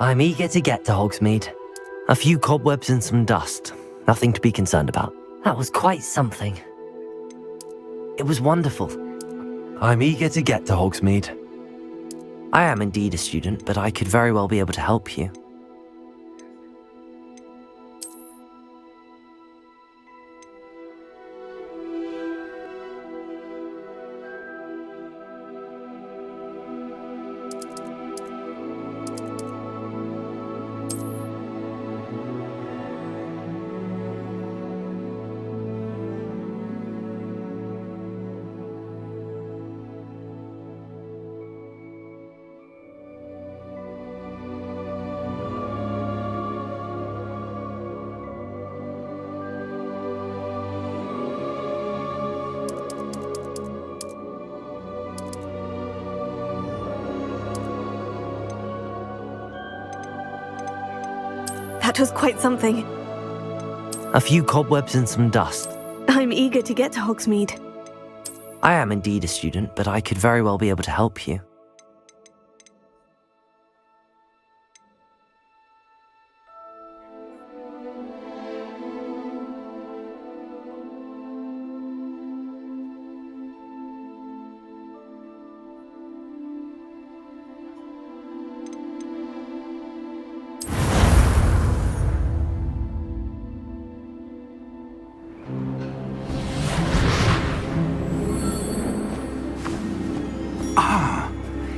I'm eager to get to Hogsmeade. A few cobwebs and some dust. Nothing to be concerned about. That was quite something. It was wonderful. I'm eager to get to Hogsmeade. I am indeed a student, but I could very well be able to help you. That was quite something. A few cobwebs and some dust. I'm eager to get to Hogsmeade. I am indeed a student, but I could very well be able to help you.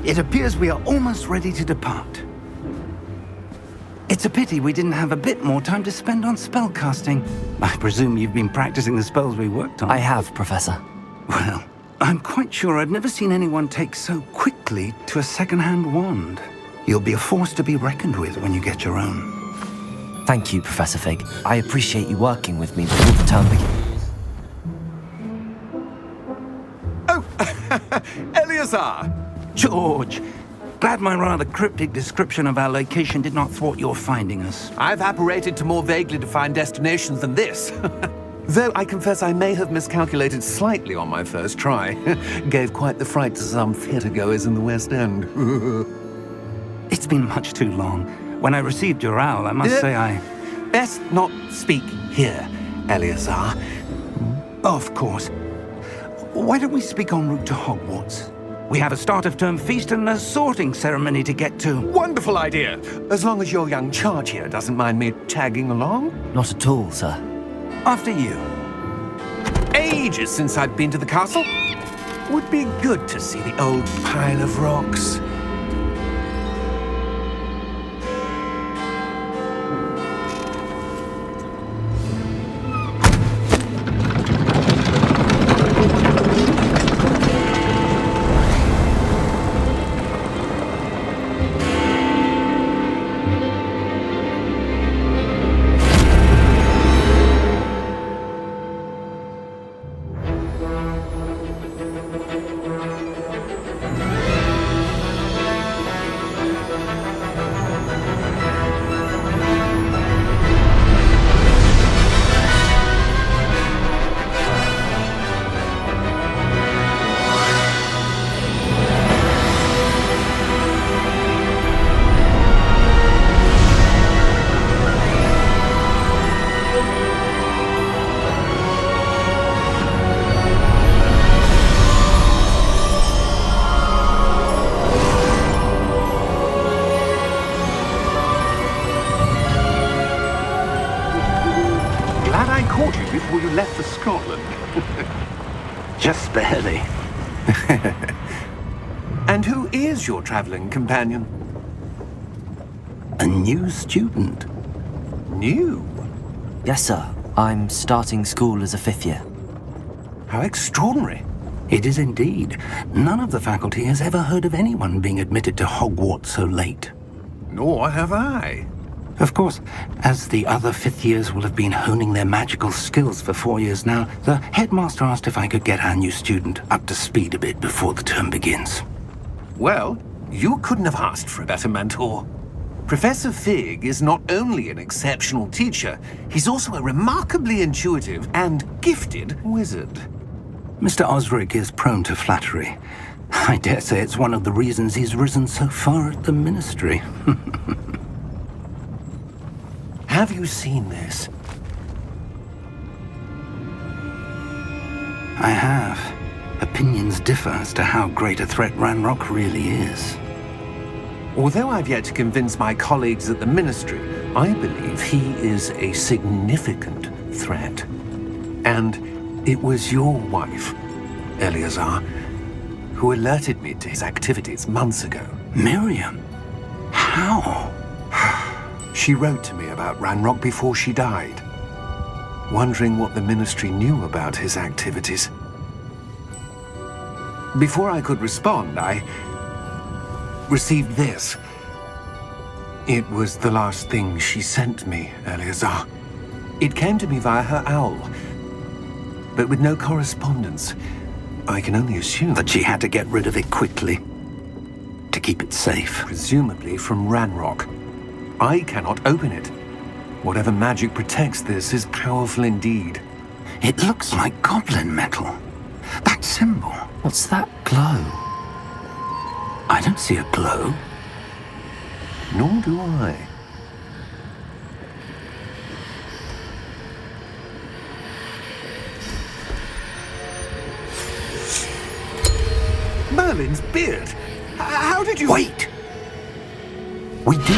It appears we are almost ready to depart. It's a pity we didn't have a bit more time to spend on spellcasting. I presume you've been practicing the spells we worked on. I have, Professor. Well, I'm quite sure I've never seen anyone take so quickly to a second-hand wand. You'll be a force to be reckoned with when you get your own. Thank you, Professor Fig. I appreciate you working with me before the term begins. Oh, Eleazar! George, Glad my rather cryptic description of our location did not thwart your finding us. I've apparated to more vaguely defined destinations than this. Though I confess I may have miscalculated slightly on my first try. Gave quite the fright to some theatre-goers in the West End. It's been much too long. When I received your owl, I must say I... Best not speak here, Eleazar. Of course. Why don't we speak en route to Hogwarts? We have a start-of-term feast and a sorting ceremony to get to. Wonderful idea! As long as your young charge here doesn't mind me tagging along. Not at all, sir. After you. Ages since I'd been to the castle. Would be good to see the old pile of rocks. Before you left for Scotland. Just barely. And who is your traveling companion? A new student. New? Yes, sir. I'm starting school as a 5th year. How extraordinary. It is indeed. None of the faculty has ever heard of anyone being admitted to Hogwarts so late. Nor have I. Of course, as the other 5th years will have been honing their magical skills for 4 years now, the headmaster asked if I could get our new student up to speed a bit before the term begins. Well, you couldn't have asked for a better mentor. Professor Fig is not only an exceptional teacher, he's also a remarkably intuitive and gifted wizard. Mr. Osric is prone to flattery. I dare say it's one of the reasons he's risen so far at the Ministry. Have you seen this? I have. Opinions differ as to how great a threat Ranrock really is. Although I've yet to convince my colleagues at the Ministry, I believe he is a significant threat. And it was your wife, Eleazar, who alerted me to his activities months ago. Miriam? How? She wrote to me about Ranrock before she died, wondering what the Ministry knew about his activities. Before I could respond, I received this. It was the last thing she sent me, Eleazar. It came to me via her owl, but with no correspondence. I can only assume That she had to get rid of it quickly, to keep it safe. presumably from Ranrock. I cannot open it. Whatever magic protects this is powerful indeed. It looks like goblin metal. That symbol. What's that glow? I don't see a glow. Nor do I. Merlin's beard! How did you... Wait! We do.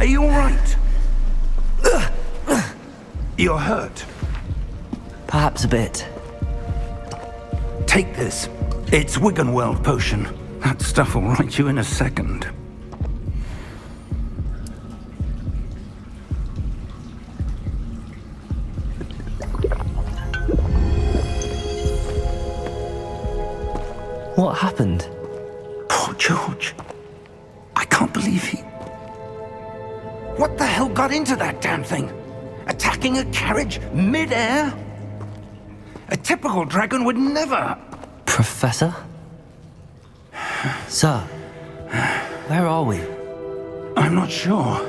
Are you all right? You're hurt. Perhaps a bit. Take this. It's Wiggenweld potion. That stuff will right you in a second. What happened? Poor George. I can't believe he... What the hell got into that damn thing? Attacking a carriage mid-air? A typical dragon would never... Professor? Sir, where are we? I'm not sure.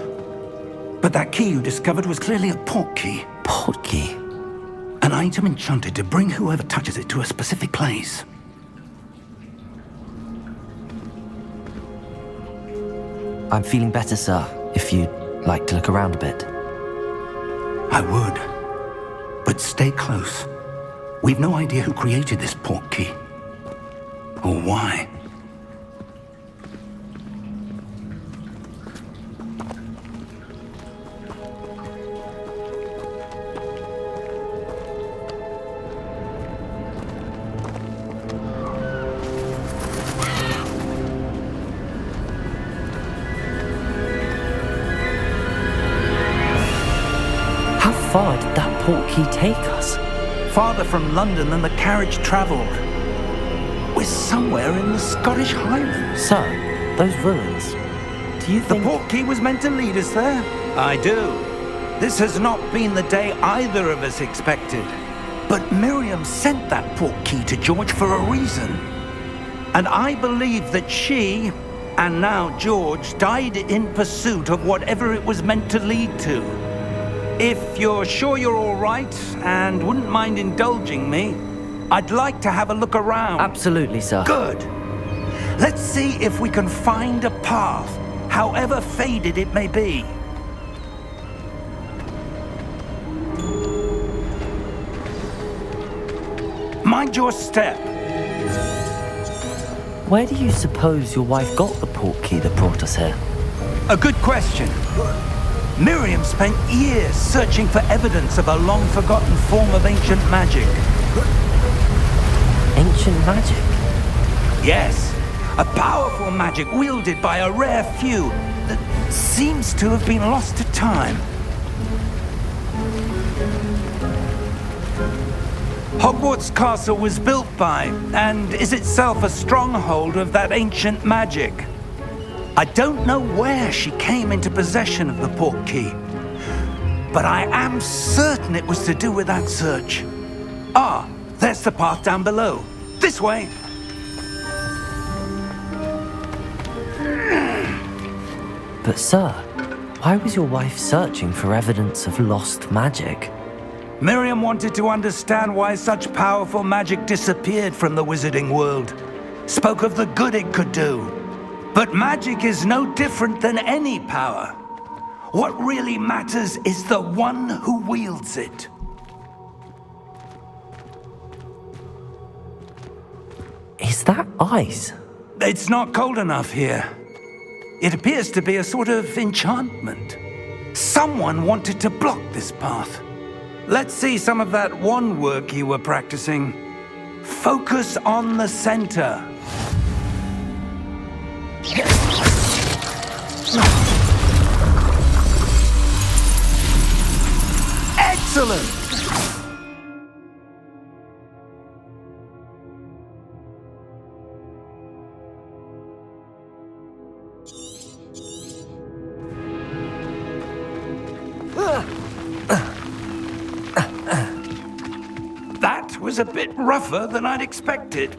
But that key you discovered was clearly a port key. Port key? An item enchanted to bring whoever touches it to a specific place. I'm feeling better, sir, if you'd like to look around a bit. I would. But stay close. We've no idea who created this port key. Or why. How far did that port key take us? Farther from London than the carriage travelled. We're somewhere in the Scottish Highlands. Sir, those ruins. Do you The think... port key was meant to lead us there? I do. This has not been the day either of us expected. But Miriam sent that port key to George for a reason. And I believe that she, and now George, died in pursuit of whatever it was meant to lead to. If you're sure you're all right and wouldn't mind indulging me, I'd like to have a look around. Absolutely, sir. Good. Let's see if we can find a path, however faded it may be. Mind your step. Where do you suppose your wife got the port key that brought us here? A good question. Miriam spent years searching for evidence of a long-forgotten form of ancient magic. Ancient magic? Yes, a powerful magic wielded by a rare few that seems to have been lost to time. Hogwarts Castle was built by, and is itself a stronghold of that ancient magic. I don't know where she came into possession of the port key, but I am certain it was to do with that search. Ah, there's the path down below. This way. But sir, why was your wife searching for evidence of lost magic? Miriam wanted to understand why such powerful magic disappeared from the wizarding world. Spoke of the good it could do. But magic is no different than any power. What really matters is the one who wields it. Is that ice? It's not cold enough here. It appears to be a sort of enchantment. Someone wanted to block this path. Let's see some of that wand work you were practicing. Focus on the center. Excellent! That was a bit rougher than I'd expected.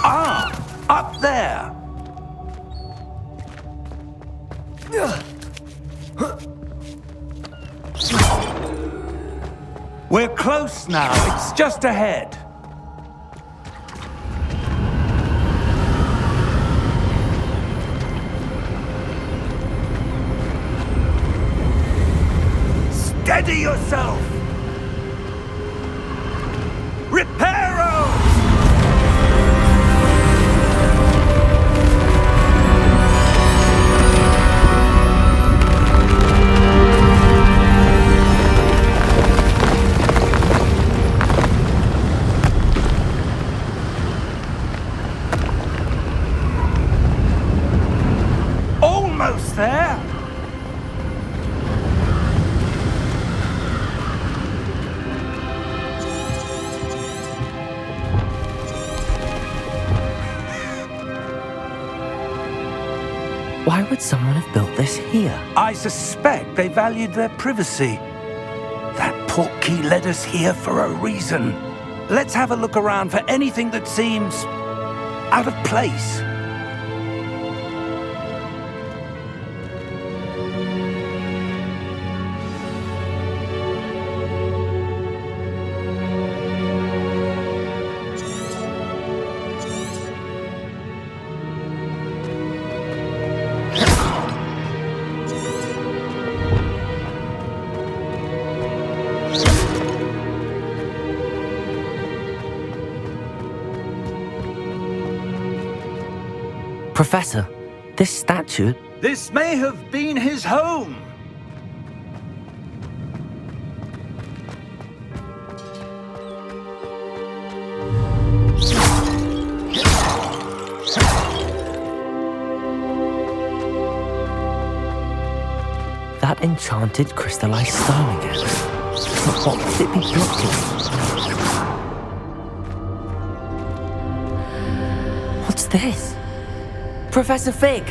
Ah, up there. We're close now. It's just ahead. Steady yourself! Reparo! Almost there! Why would someone have built this here? I suspect they valued their privacy. That portkey led us here for a reason. Let's have a look around for anything that seems out of place. Professor, this statue... This may have been his home. That enchanted crystallized stone again. But what could it be blocking? What's this? Professor Fig!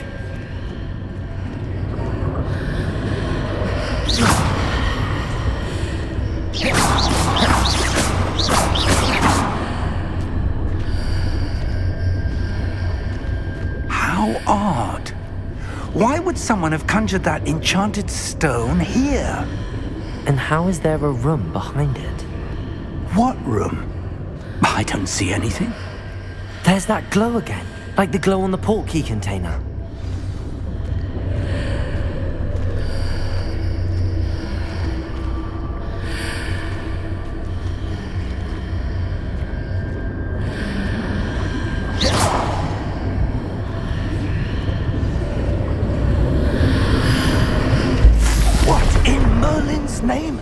How odd. Why would someone have conjured that enchanted stone here? And how is there a room behind it? What room? I don't see anything. There's that glow again, like the glow on the portkey container. What in Merlin's name?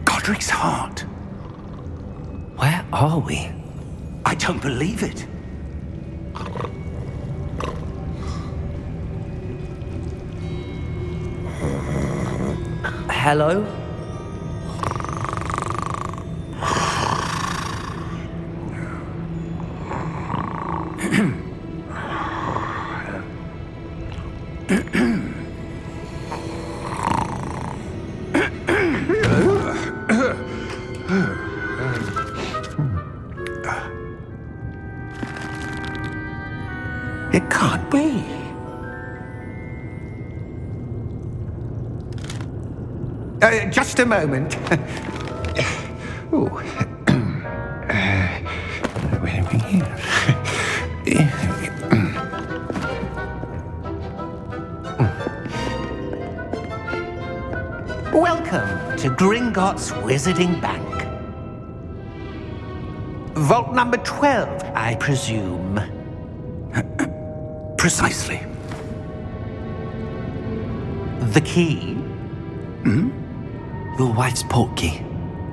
Godric's heart. Where are we? I don't believe it. Hello? It can't be. Just a moment. Ooh. Where are we here? Welcome to Gringotts Wizarding Bank. Vault number 12, I presume. Precisely. The key? Your wife's portkey.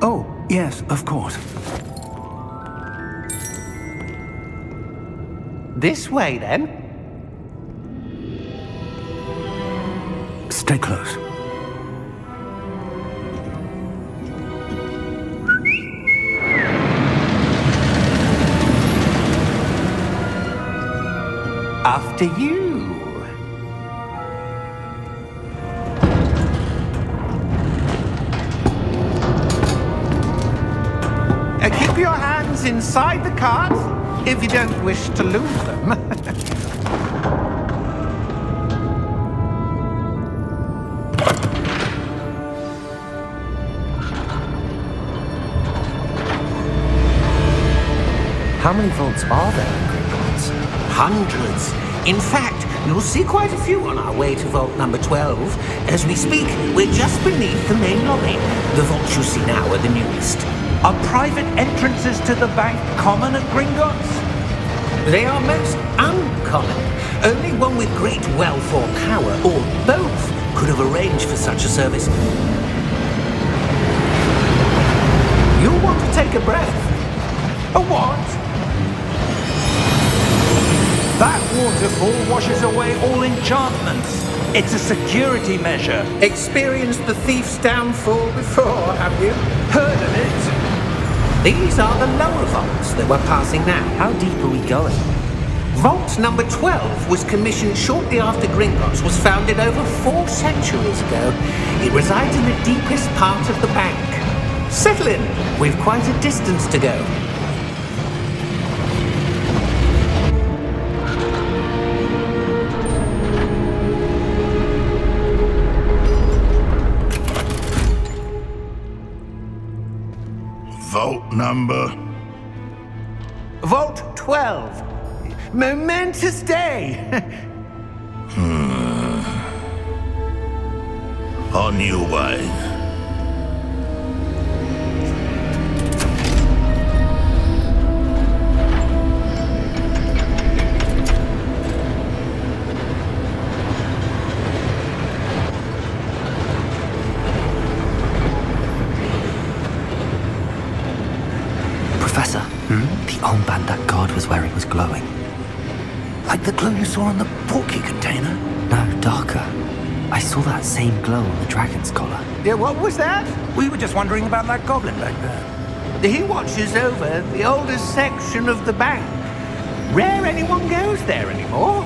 Oh, yes, of course. This way, then. Stay close. After you. Keep your hands inside the cart if you don't wish to lose them. How many vaults are there in Gringotts? Hundreds. In fact, You'll see quite a few on our way to vault number 12. As we speak, we're just beneath the main lobby. The vaults you see now are the newest. Are private entrances to the bank common at Gringotts? They are most uncommon. Only one with great wealth or power, or both, could have arranged for such a service. You'll want to take a breath. A what? That waterfall washes away all enchantments. It's a security measure. Experienced the thief's downfall before, have you? Heard of it? These are the lower vaults that we're passing now. How deep are we going? Vault number 12 was commissioned shortly after Gringotts was founded over 4 centuries ago. It resides in the deepest part of the bank. Settle in. We've quite a distance to go. Vault number? Vault 12. Momentous day. On your way. Professor, the armband that guard was wearing was glowing. Like the glow you saw on the portkey container? No, darker. I saw that same glow on the dragon's collar. Yeah, what was that? We were just wondering about that goblin back there. He watches over the oldest section of the bank. Rare anyone goes there anymore.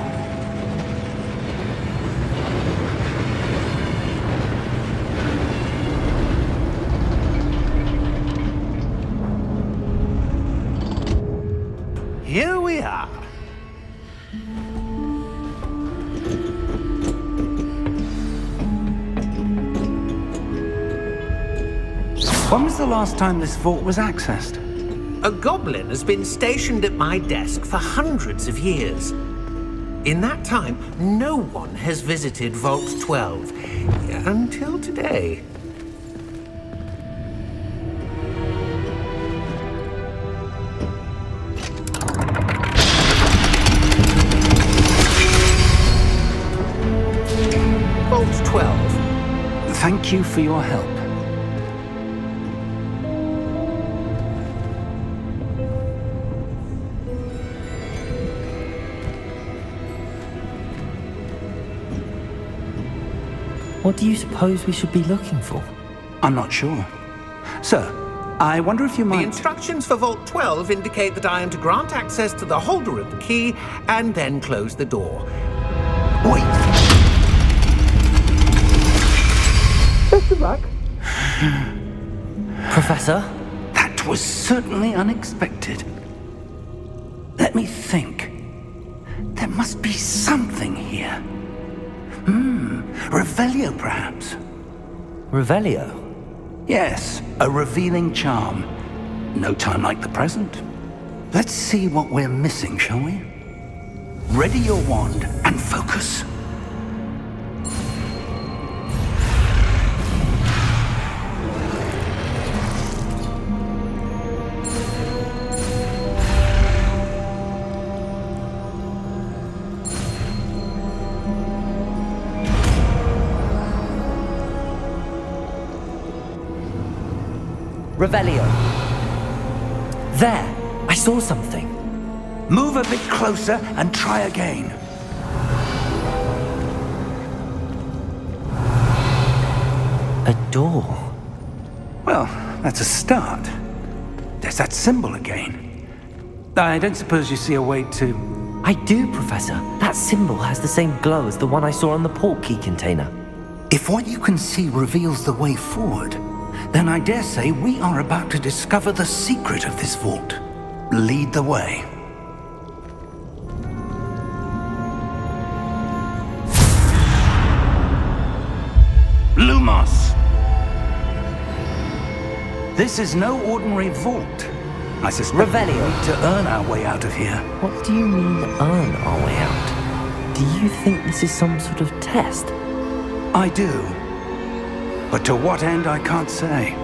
Here we are. When was the last time this vault was accessed? A goblin has been stationed at my desk for hundreds of years. In that time, no one has visited Vault 12 until today. Vault 12. Thank you for your help. What do you suppose we should be looking for? I'm not sure. Sir, I wonder if you The might... instructions for Vault 12 indicate that I am to grant access to the holder of the key and then close the door. Wait! Best of luck. Professor? That was certainly unexpected. Let me think. There must be something here. Revelio, perhaps? Revelio? Yes, a revealing charm. No time like the present. Let's see what we're missing, shall we? Ready your wand and focus. Revelio. There! I saw something. Move a bit closer and try again. A door. Well, that's a start. There's that symbol again. I don't suppose you see a way to... I do, Professor. That symbol has the same glow as the one I saw on the portkey container. If what you can see reveals the way forward, then I dare say we are about to discover the secret of this vault. Lead the way. Lumos! This is no ordinary vault. I suspect we Revelio. need to earn our way out of here. What do you mean, earn our way out? Do you think this is some sort of test? I do. But to what end, I can't say.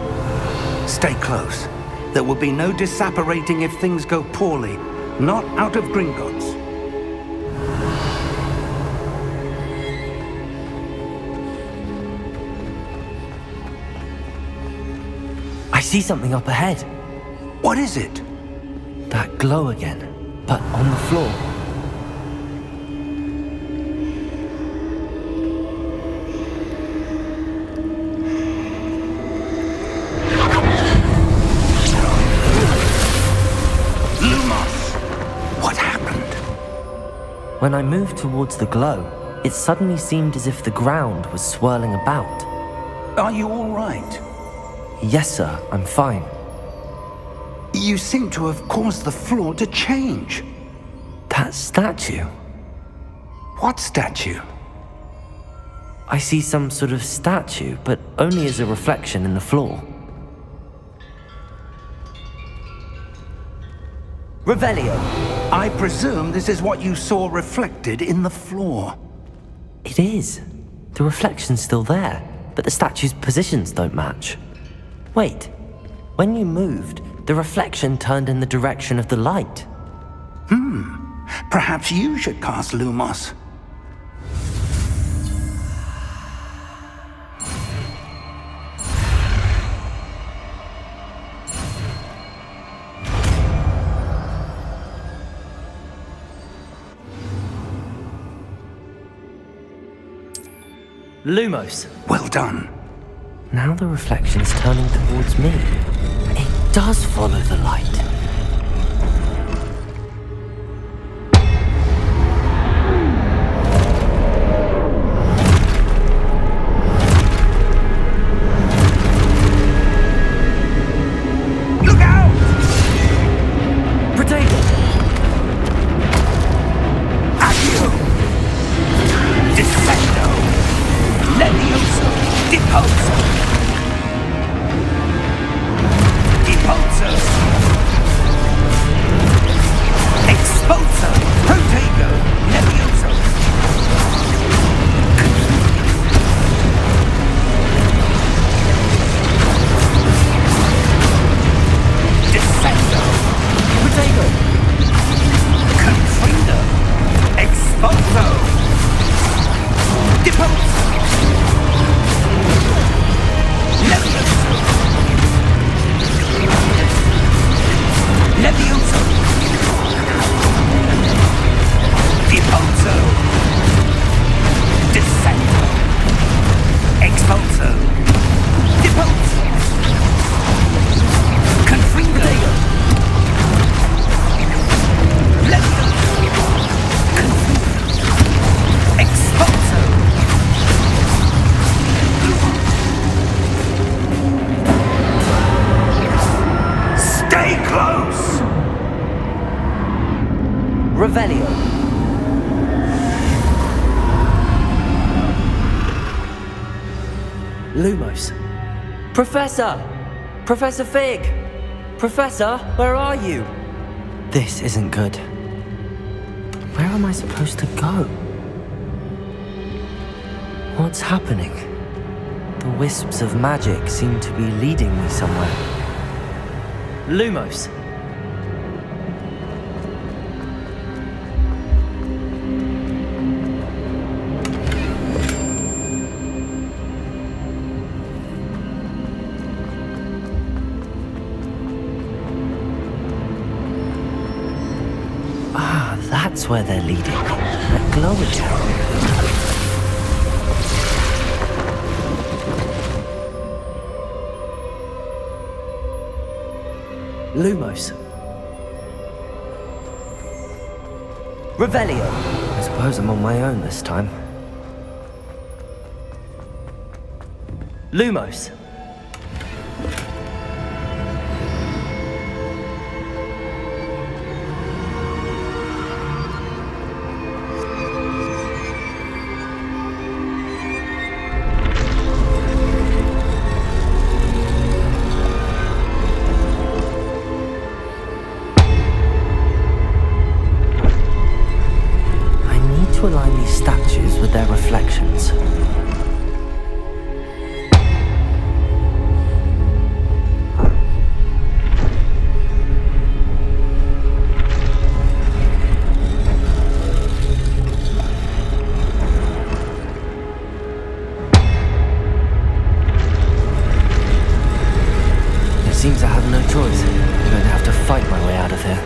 Stay close. There will be no disapparating if things go poorly. Not out of Gringotts. I see something up ahead. What is it? That glow again, but on the floor. What happened? When I moved towards the glow, it suddenly seemed as if the ground was swirling about. Are you all right? Yes, sir, I'm fine. You seem to have caused the floor to change. That statue? What statue? I see some sort of statue, but only as a reflection in the floor. Revelio! I presume this is what you saw reflected in the floor. It is. The reflection's still there, but the statue's positions don't match. Wait, when you moved, the reflection turned in the direction of the light. Perhaps you should cast Lumos. Lumos. Well done. Now the reflection is turning towards me. It does follow the light. Look out! Potato! Accio! Descendo! Levioso! Deposo! Deposo! Expulso! Protego! Levioso! Descendo! Potato! Confrido! Expulso! Deposo! Levioso! Levioso! Deposo! Descendo! Expulso! Deposo! Confrido! Levioso! Expulso! Stay close! Revelio. Lumos. Professor! Professor Fig! Professor, where are you? This isn't good. Where am I supposed to go? What's happening? The wisps of magic seem to be leading me somewhere. Lumos. Ah, that's where they're leading me. That glow again. Lumos. Revelio. I suppose I'm on my own this time. Lumos. to align these statues with their reflections. It seems I have no choice. I'm going to have to fight my way out of here.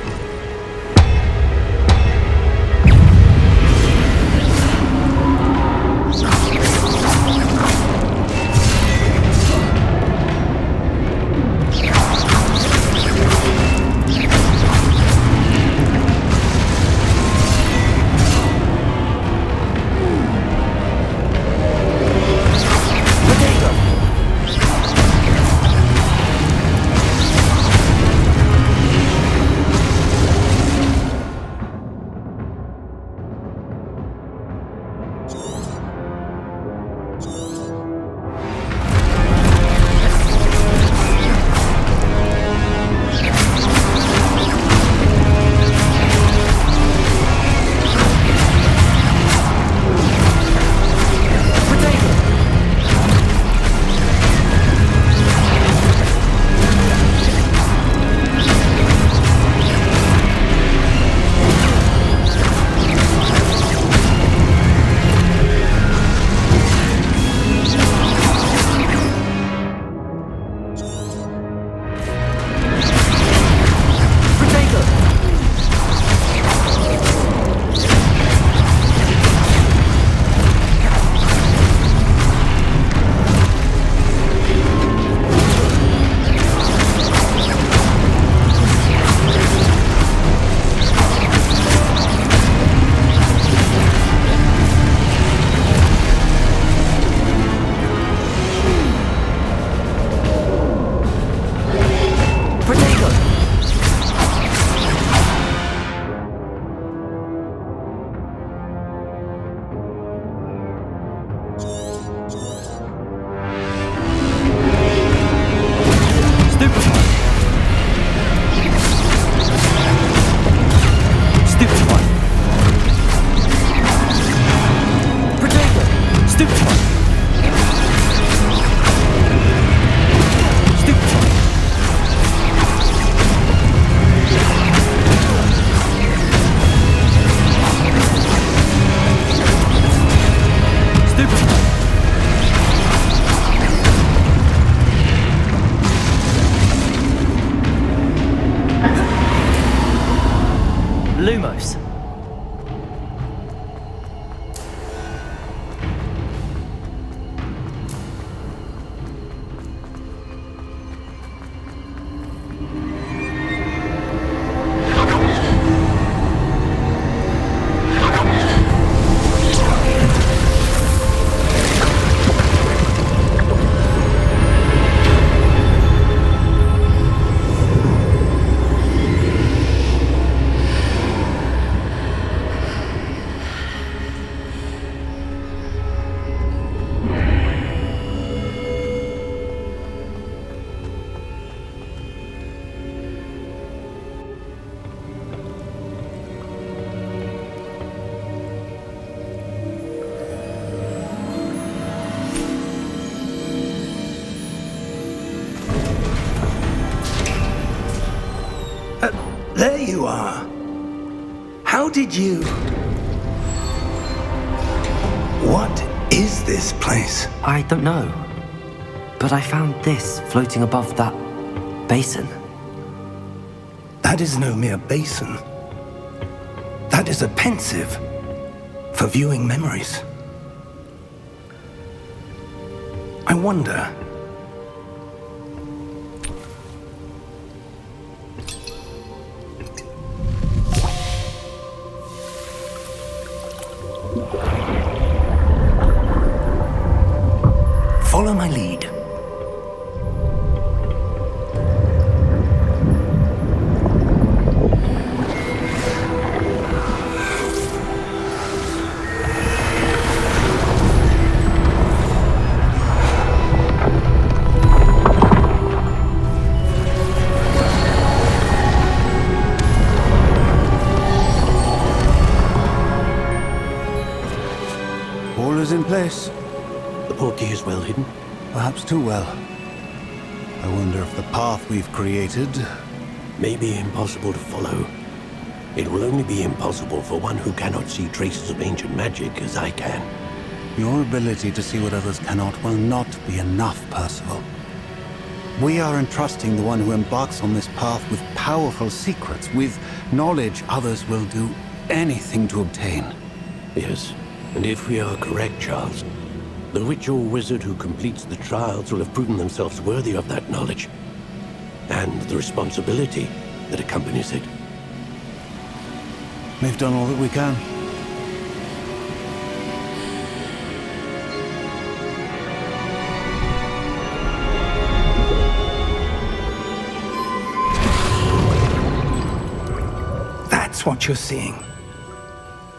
Lumos. There you are. How did you... What is this place? I don't know. But I found this floating above that basin. That is no mere basin. That is a pensive for viewing memories. I wonder... Follow my lead. is in place. The portkey is well hidden. Perhaps too well. I wonder if the path we've created... May be impossible to follow. It will only be impossible for one who cannot see traces of ancient magic as I can. Your ability to see what others cannot will not be enough, Percival. We are entrusting the one who embarks on this path with powerful secrets, with knowledge others will do anything to obtain. Yes, and if we are correct, Charles, the witch or wizard who completes the trials will have proven themselves worthy of that knowledge, and the responsibility that accompanies it. We've done all that we can. That's what you're seeing.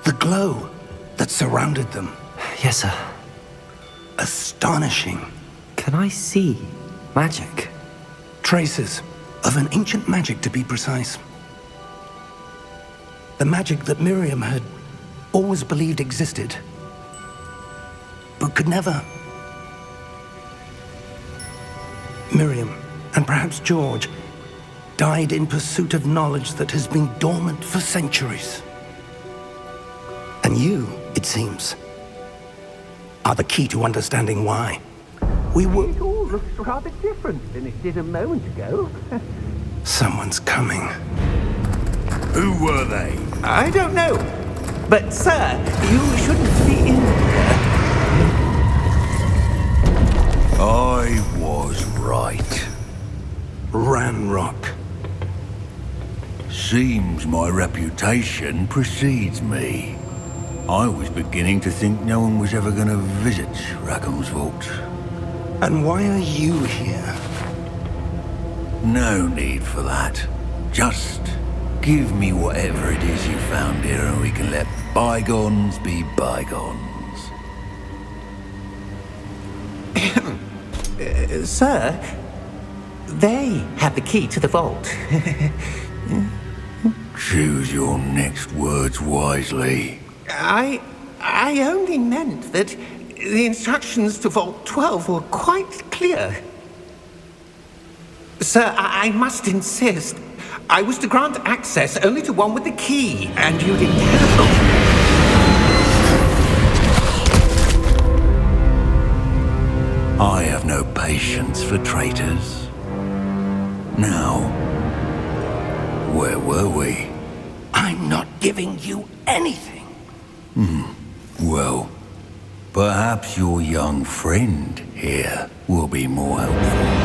The glow that surrounded them. Yes, sir. Astonishing. Can I see magic? Traces of an ancient magic, to be precise. The magic that Miriam had always believed existed, but could never. Miriam, and perhaps George, died in pursuit of knowledge that has been dormant for centuries. And you, it seems, are the key to understanding why. It all looks rather different than it did a moment ago. Someone's coming. Who were they? I don't know. But, sir, you shouldn't be in here. I was right. Ranrock. Seems my reputation precedes me. I was beginning to think no one was ever going to visit Rackham's vault. And why are you here? No need for that. Just give me whatever it is you found here and we can let bygones be bygones. Sir, they have the key to the vault. Choose your next words wisely. I only meant that the instructions to Vault 12 were quite clear. Sir, I must insist. I was to grant access only to one with the key, and you didn't have. I have no patience for traitors. Now, where were we? I'm not giving you anything. Well, perhaps your young friend here will be more helpful.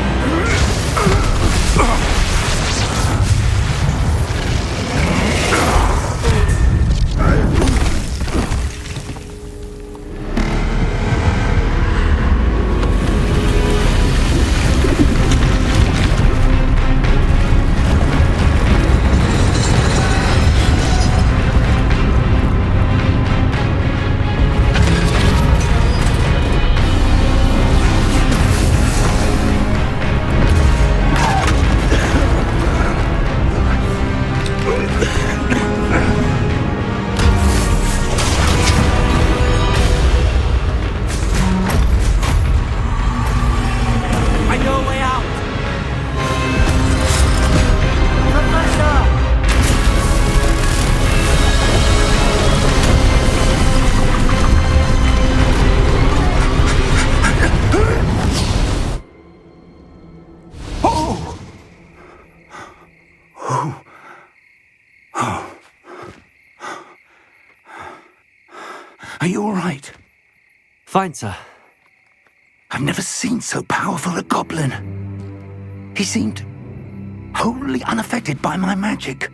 Are you all right? Fine, sir. I've never seen so powerful a goblin. He seemed wholly unaffected by my magic.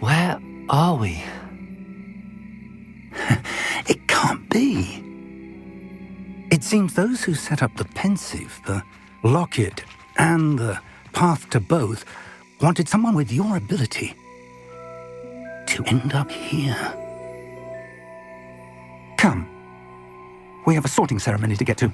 Where are we? It can't be. It seems those who set up the pensive, the locket, and the path to both wanted someone with your ability to end up here. Come. We have a sorting ceremony to get to.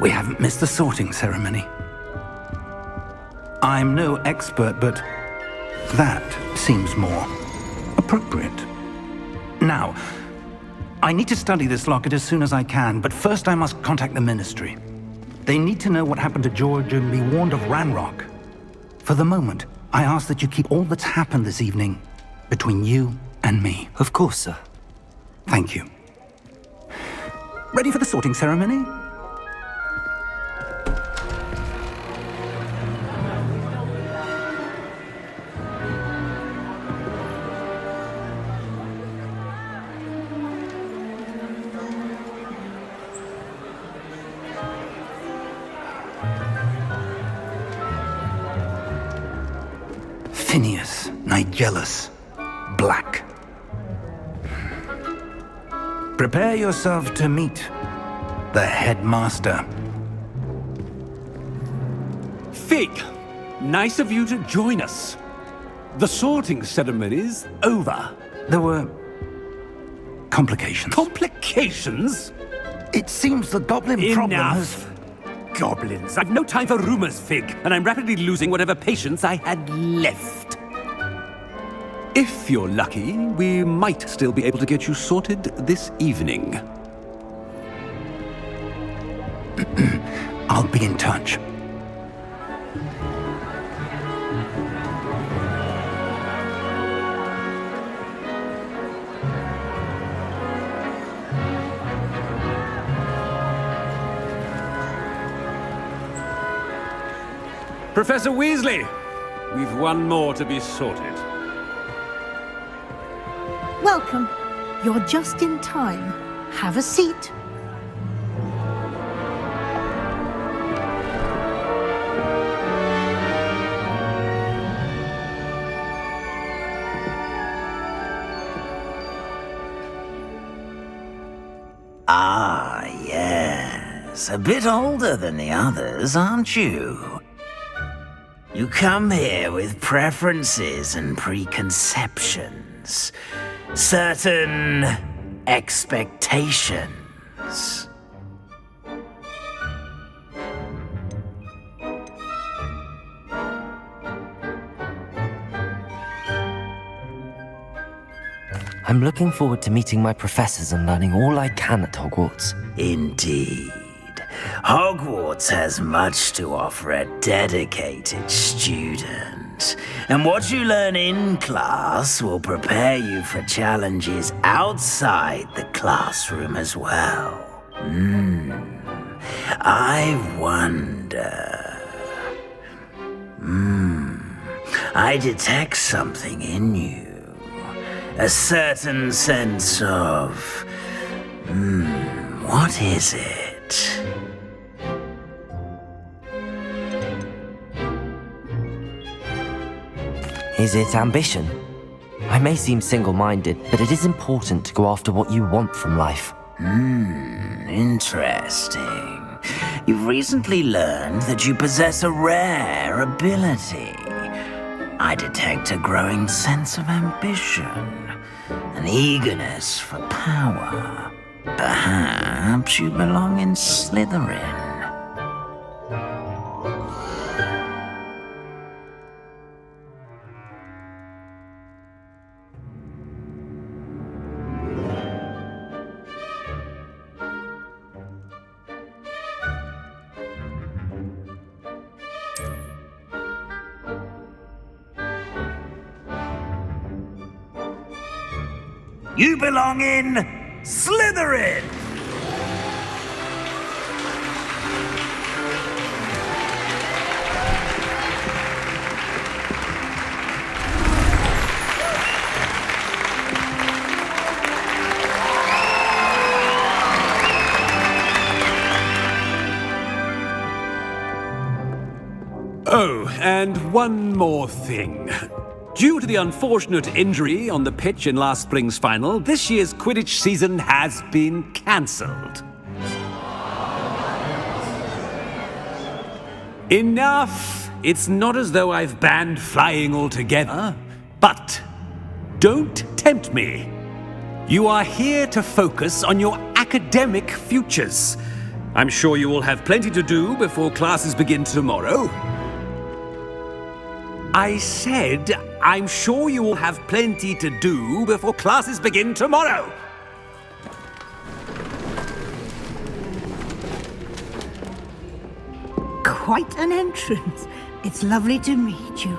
We haven't missed the sorting ceremony. I'm no expert, but that seems more appropriate. Now, I need to study this locket as soon as I can, but first I must contact the Ministry. They need to know what happened to George and be warned of Ranrock. For the moment, I ask that you keep all that's happened this evening between you and me. Of course, sir. Thank you. Ready for the sorting ceremony? Phineas, Nigellus, Black. Prepare yourself to meet the headmaster. Fig, nice of you to join us. The sorting ceremony's over. There were complications. Complications? It seems the goblin problem has... Enough! Goblins. I've no time for rumors, Fig, and I'm rapidly losing whatever patience I had left. If you're lucky, we might still be able to get you sorted this evening. I'll be in touch. Professor Weasley, we've one more to be sorted. Welcome. You're just in time. Have a seat. Ah, yes. A bit older than the others, aren't you? You come here with preferences and preconceptions. Certain expectations. I'm looking forward to meeting my professors and learning all I can at Hogwarts. Indeed. Hogwarts has much to offer a dedicated student. And what you learn in class will prepare you for challenges outside the classroom as well. I wonder... I detect something in you. A certain sense of... what is it? Is it ambition? I may seem single-minded, but it is important to go after what you want from life. Interesting. You've recently learned that you possess a rare ability. I detect a growing sense of ambition, an eagerness for power. Perhaps you belong in Slytherin. You belong in Slytherin! Oh, and one more thing. Due to the unfortunate injury on the pitch in last spring's final, this year's Quidditch season has been cancelled. Enough! It's not as though I've banned flying altogether, but don't tempt me. You are here to focus on your academic futures. I'm sure you will have plenty to do before classes begin tomorrow. I said, I'm sure you will have plenty to do before classes begin tomorrow. Quite an entrance. It's lovely to meet you.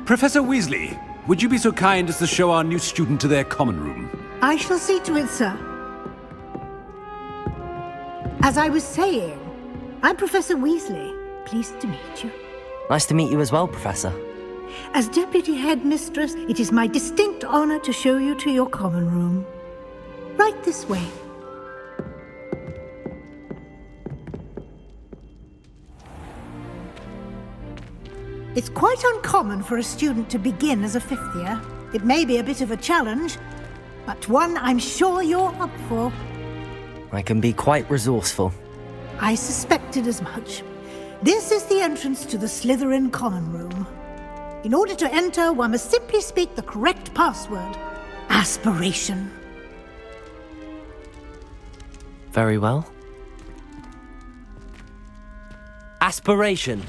Professor Weasley, would you be so kind as to show our new student to their common room? I shall see to it, sir. As I was saying, I'm Professor Weasley. Pleased to meet you. Nice to meet you as well, Professor. As Deputy Headmistress, it is my distinct honor to show you to your common room. Right this way. It's quite uncommon for a student to begin as a fifth year. It may be a bit of a challenge, but one I'm sure you're up for. I can be quite resourceful. I suspected as much. This is the entrance to the Slytherin common room. In order to enter, one must simply speak the correct password. Aspiration. Very well. Aspiration.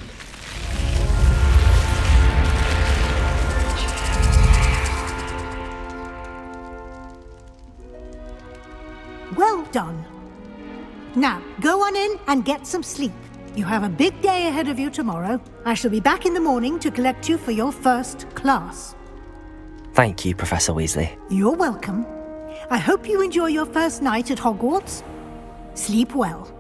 Well done. Now, go on in and get some sleep. You have a big day ahead of you tomorrow. I shall be back in the morning to collect you for your first class. Thank you, Professor Weasley. You're welcome. I hope you enjoy your first night at Hogwarts. Sleep well.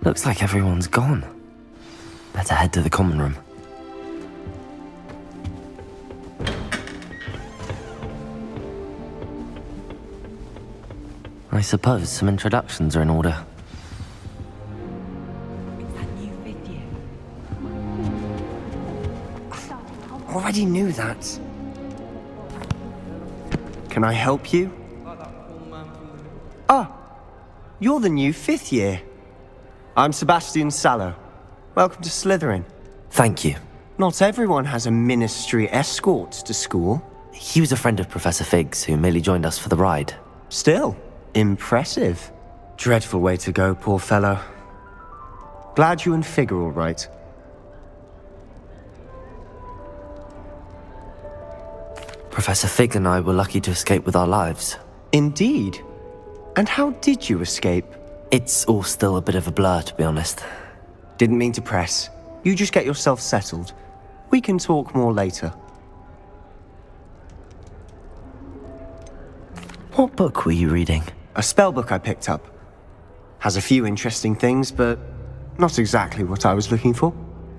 Looks like everyone's gone. Better head to the common room. I suppose some introductions are in order. Already knew that. Can I help you? Ah, you're the new fifth year. I'm Sebastian Sallow. Welcome to Slytherin. Thank you. Not everyone has a ministry escort to school. He was a friend of Professor Fig's who merely joined us for the ride. Still, impressive. Dreadful way to go, poor fellow. Glad you and Fig are all right. Professor Fig and I were lucky to escape with our lives. Indeed. And how did you escape? It's all still a bit of a blur, to be honest. Didn't mean to press. You just get yourself settled. We can talk more later. What book were you reading? A spell book I picked up. Has a few interesting things, but not exactly what I was looking for.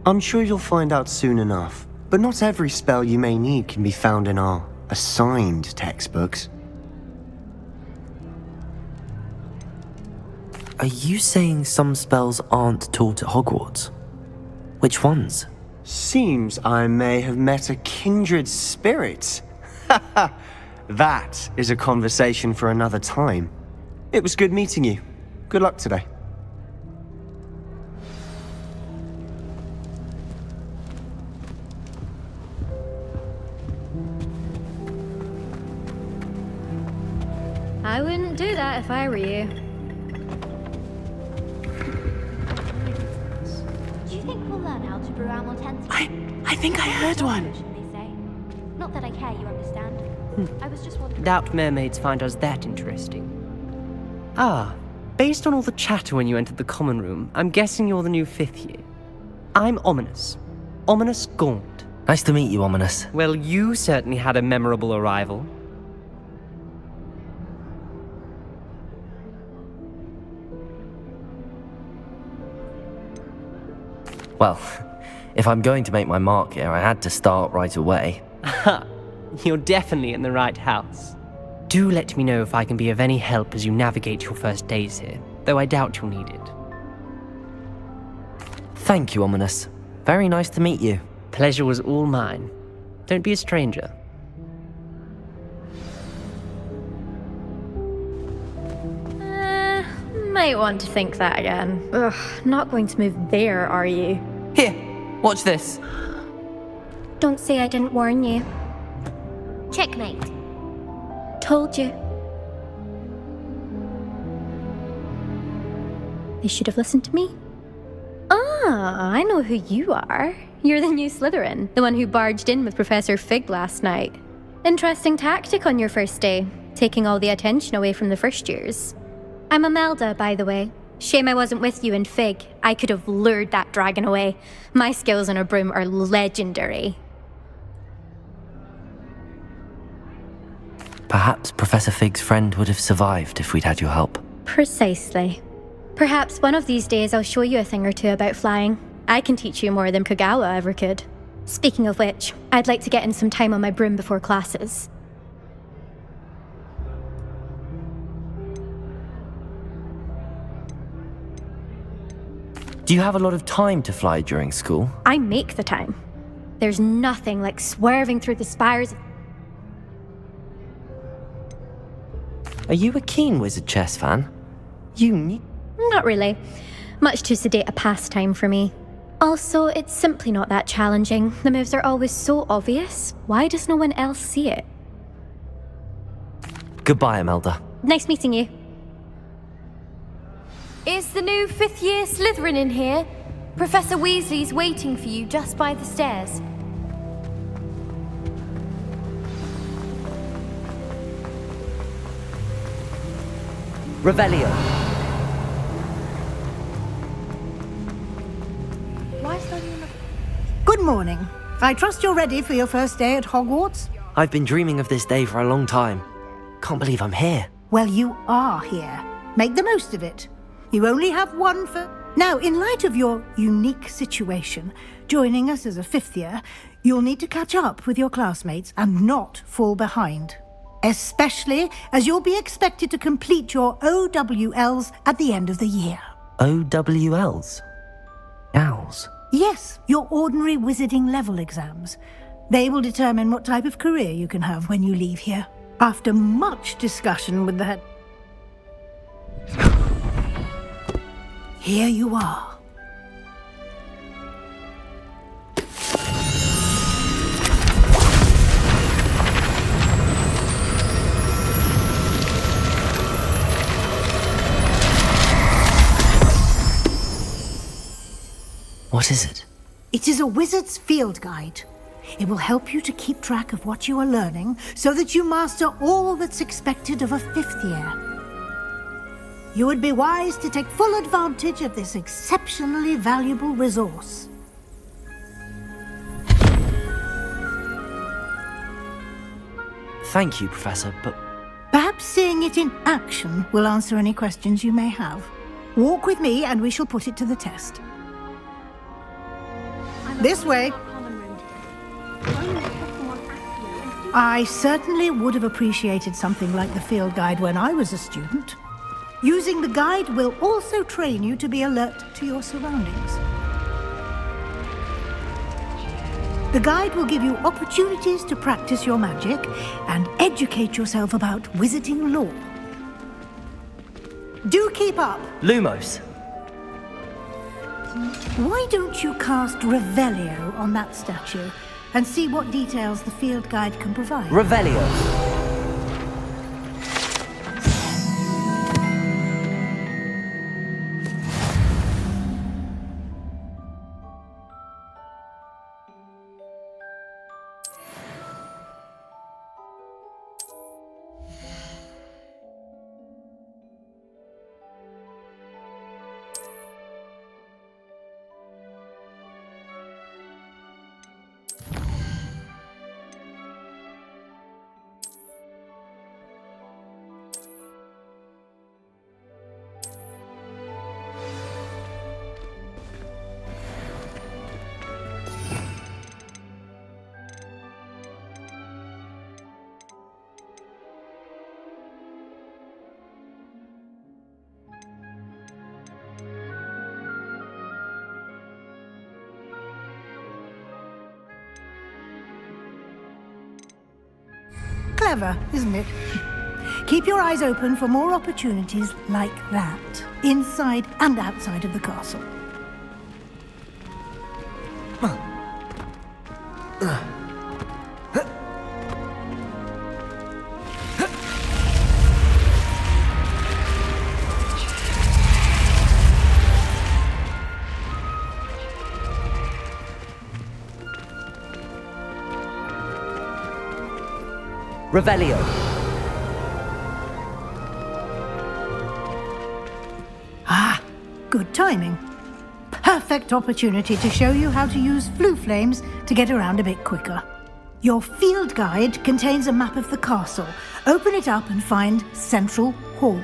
I'm sure you'll find out soon enough. But not every spell you may need can be found in our assigned textbooks. Are you saying some spells aren't taught at Hogwarts? Which ones? Seems I may have met a kindred spirit. That is a conversation for another time. It was good meeting you. Good luck today. I wouldn't do that if I were you. Do you think we'll learn how to brew our Mortensen? I think I heard one. They say. Not that I care, you understand. I was just wondering. Doubt mermaids find us that interesting. Ah, based on all the chatter when you entered the common room, I'm guessing you're the new fifth year. I'm Ominous. Ominous Gaunt. Nice to meet you, Ominous. Well, you certainly had a memorable arrival. Well, if I'm going to make my mark here, I had to start right away. Ha! You're definitely in the right house. Do let me know if I can be of any help as you navigate your first days here, though I doubt you'll need it. Thank you, Ominous. Very nice to meet you. Pleasure was all mine. Don't be a stranger. might want to think that again. Ugh, not going to move there, are you? Here, watch this. Don't say I didn't warn you. Checkmate. Told you. They should have listened to me. Ah, I know who you are. You're the new Slytherin, the one who barged in with Professor Fig last night. Interesting tactic on your first day, taking all the attention away from the first years. I'm Imelda, by the way. Shame I wasn't with you in Fig. I could have lured that dragon away. My skills on a broom are legendary. Perhaps Professor Fig's friend would have survived if we'd had your help. Precisely. Perhaps one of these days I'll show you a thing or two about flying. I can teach you more than Kogawa ever could. Speaking of which, I'd like to get in some time on my broom before classes. Do you have a lot of time to fly during school? I make the time. There's nothing like swerving through the spires of... Are you a keen Wizard Chess fan? You need... Not really. Much too sedate a pastime for me. Also, it's simply not that challenging. The moves are always so obvious. Why does no one else see it? Goodbye, Imelda. Nice meeting you. Is the new 5th year Slytherin in here? Professor Weasley's waiting for you just by the stairs. Revelio. Good morning. I trust you're ready for your first day at Hogwarts? I've been dreaming of this day for a long time. Can't believe I'm here. Well, you are here. Make the most of it. You only have one for... Now, in light of your unique situation, joining us as a 5th year, you'll need to catch up with your classmates and not fall behind. Especially as you'll be expected to complete your OWLs at the end of the year. OWLs? Owls? Yes, your ordinary wizarding level exams. They will determine what type of career you can have when you leave here. After much discussion with the head... Here you are. What is it? It is a wizard's field guide. It will help you to keep track of what you are learning so that you master all that's expected of a 5th year. You would be wise to take full advantage of this exceptionally valuable resource. Thank you, Professor, but... Perhaps seeing it in action will answer any questions you may have. Walk with me and we shall put it to the test. This way. I certainly would have appreciated something like the field guide when I was a student. Using the guide will also train you to be alert to your surroundings. The guide will give you opportunities to practice your magic and educate yourself about wizarding lore. Do keep up! Lumos. Why don't you cast Revelio on that statue and see what details the field guide can provide? Revelio. Clever, isn't it? Keep your eyes open for more opportunities like that, inside and outside of the castle. Revelio. Ah, good timing. Perfect opportunity to show you how to use flue flames to get around a bit quicker. Your field guide contains a map of the castle. Open it up and find Central Hall.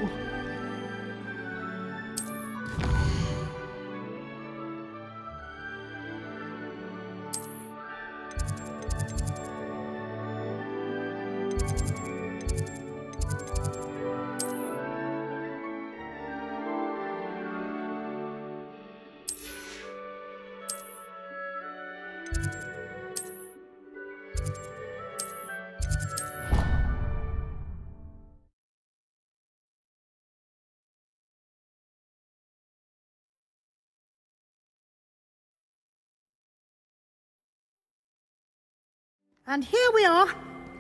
And here we are.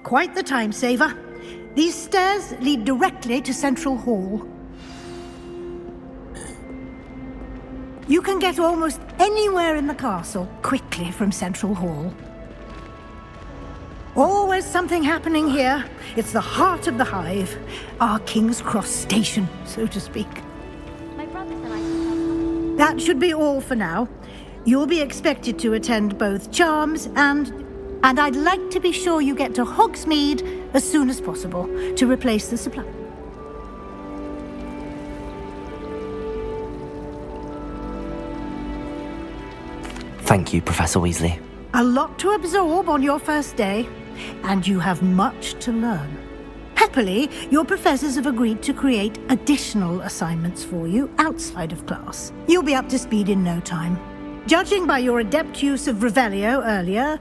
Quite the time saver. These stairs lead directly to Central Hall. You can get almost anywhere in the castle quickly from Central Hall. Always something happening here. It's the heart of the hive. Our King's Cross station, so to speak. My brothers and I... That should be all for now. You'll be expected to attend both charms and I'd like to be sure you get to Hogsmeade as soon as possible to replace the supply. Thank you, Professor Weasley. A lot to absorb on your first day, and you have much to learn. Happily, your professors have agreed to create additional assignments for you outside of class. You'll be up to speed in no time. Judging by your adept use of Revelio earlier,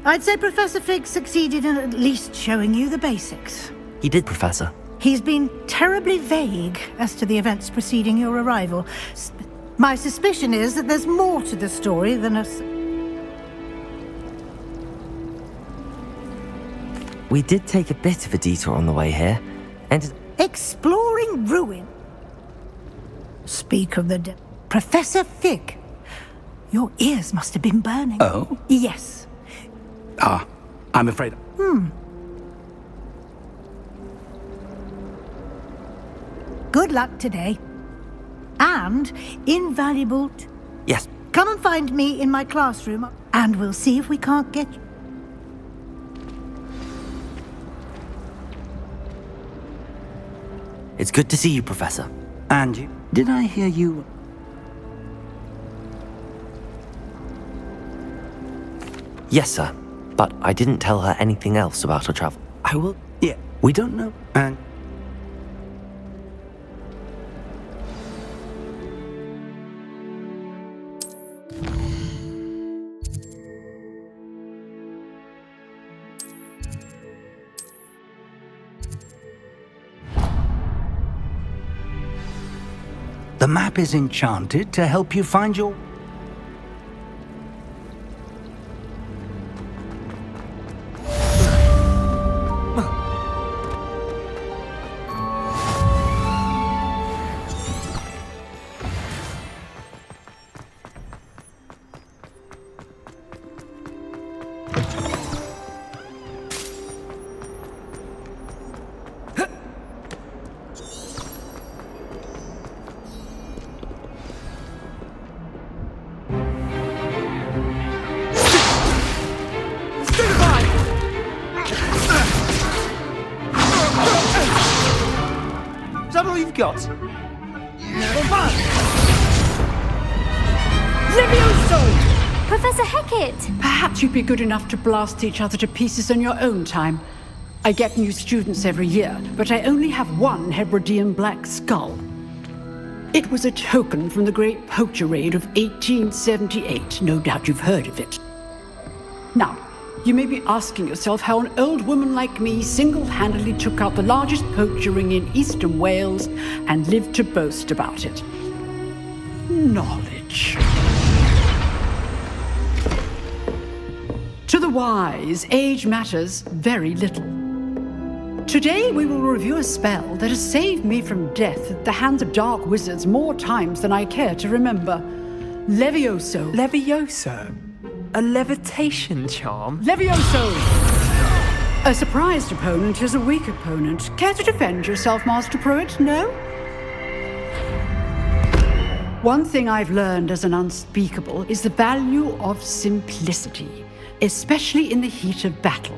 I'd say Professor Fig succeeded in at least showing you the basics. He did, Professor. He's been terribly vague as to the events preceding your arrival. My suspicion is that there's more to the story than a... We did take a bit of a detour on the way here, and... Exploring ruin. Speak of the Professor Fig. Your ears must have been burning. Oh? Yes. Ah, I'm afraid... Good luck today. And invaluable... Yes. Come and find me in my classroom, and we'll see if we can't get you. It's good to see you, Professor. And you? Did I hear you... Yes, sir. But I didn't tell her anything else about her travel. I will... Yeah, we don't know. And... The map is enchanted to help you find your... Is that all you've got? Levioso! Professor Hecat! Perhaps you'd be good enough to blast each other to pieces in your own time. I get new students every year, but I only have one Hebridean black skull. It was a token from the Great Poacher Raid of 1878. No doubt you've heard of it. Now, you may be asking yourself how an old woman like me single-handedly took out the largest poacher ring in eastern Wales and lived to boast about it. Knowledge. To the wise, age matters very little. Today we will review a spell that has saved me from death at the hands of dark wizards more times than I care to remember. Levioso. Levioso? A levitation charm? Levioso! A surprised opponent is a weak opponent. Care to defend yourself, Master Pruitt? No? One thing I've learned as an unspeakable is the value of simplicity, especially in the heat of battle.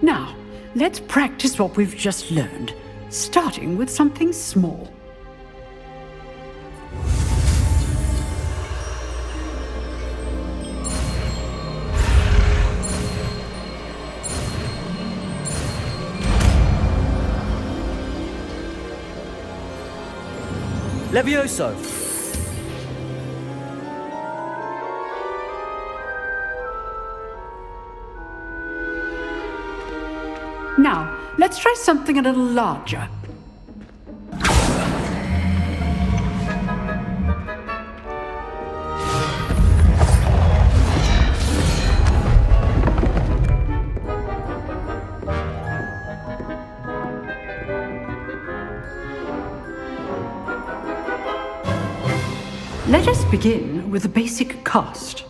Now, let's practice what we've just learned, starting with something small. Levioso! Now, let's try something a little larger. Let us begin with the basic cast.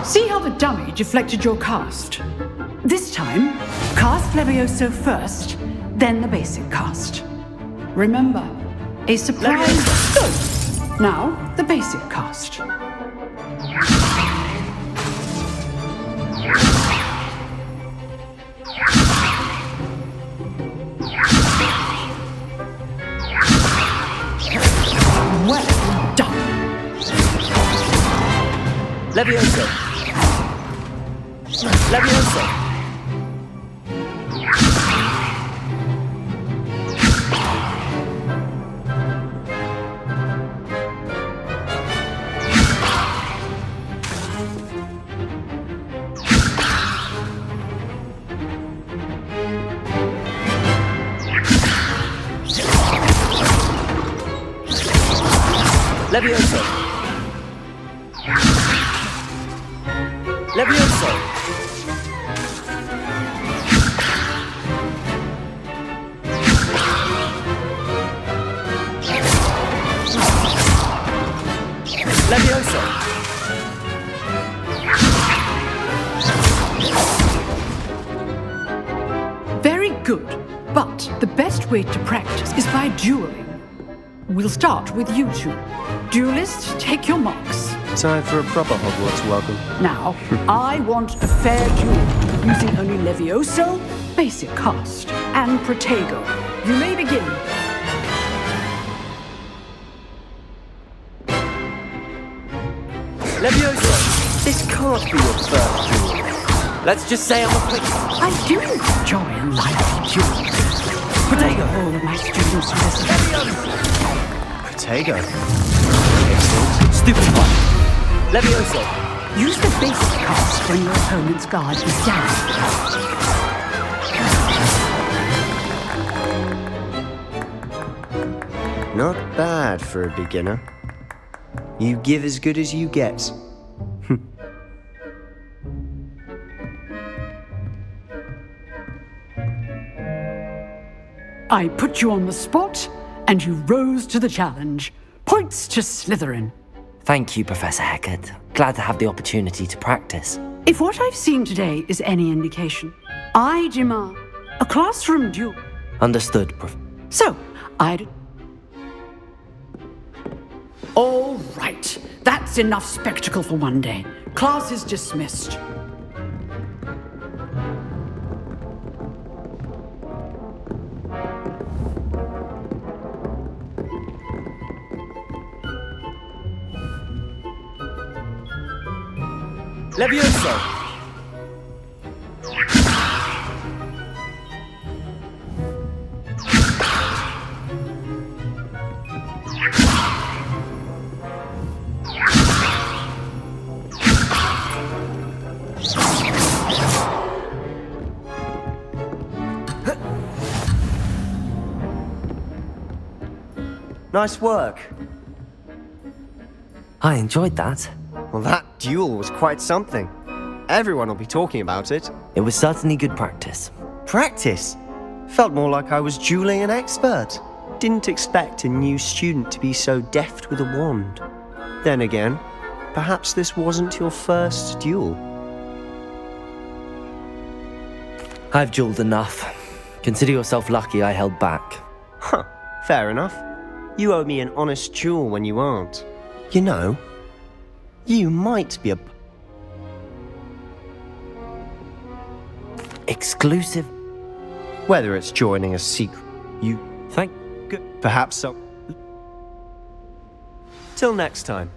See how the dummy deflected your cast? This time, cast Levioso first, then the basic cast. Remember, a surprise. Good. Now, the basic cast. Well done. Levioso! Levioso! Levioso! Levioso! Levioso! Very good, but the best way to practice is by dueling. We'll start with you two. Duelists, take your marks. Time for a proper Hogwarts welcome. Now, I want a fair duel, using only Levioso, basic cast, and Protego. You may begin. Levioso! This can't be your first duel. Let's just say I'm a quick... I do enjoy a lively duel. Protego, all of my students listen. Protego? Stupid one. Levioso! Use the basic cast when your opponent's guard is down. Not bad for a beginner. You give as good as you get. I put you on the spot, and you rose to the challenge. Points to Slytherin. Thank you, Professor Hecat. Glad to have the opportunity to practice. If what I've seen today is any indication, I demand a classroom duel. Understood, Prof. So, I'd... All right. That's enough spectacle for one day. Class is dismissed. Levioso! Nice work. I enjoyed that. Well, that duel was quite something. Everyone will be talking about it. It was certainly good practice. Practice? Felt more like I was dueling an expert. Didn't expect a new student to be so deft with a wand. Then again, perhaps this wasn't your first duel. I've dueled enough. Consider yourself lucky I held back. Huh, fair enough. You owe me an honest duel when you aren't. You know, you might be a... Exclusive? Whether it's joining a secret... You... Thank... Perhaps so... Till next time.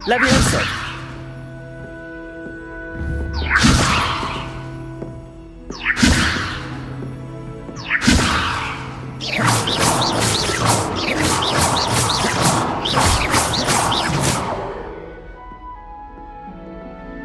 Leviosa!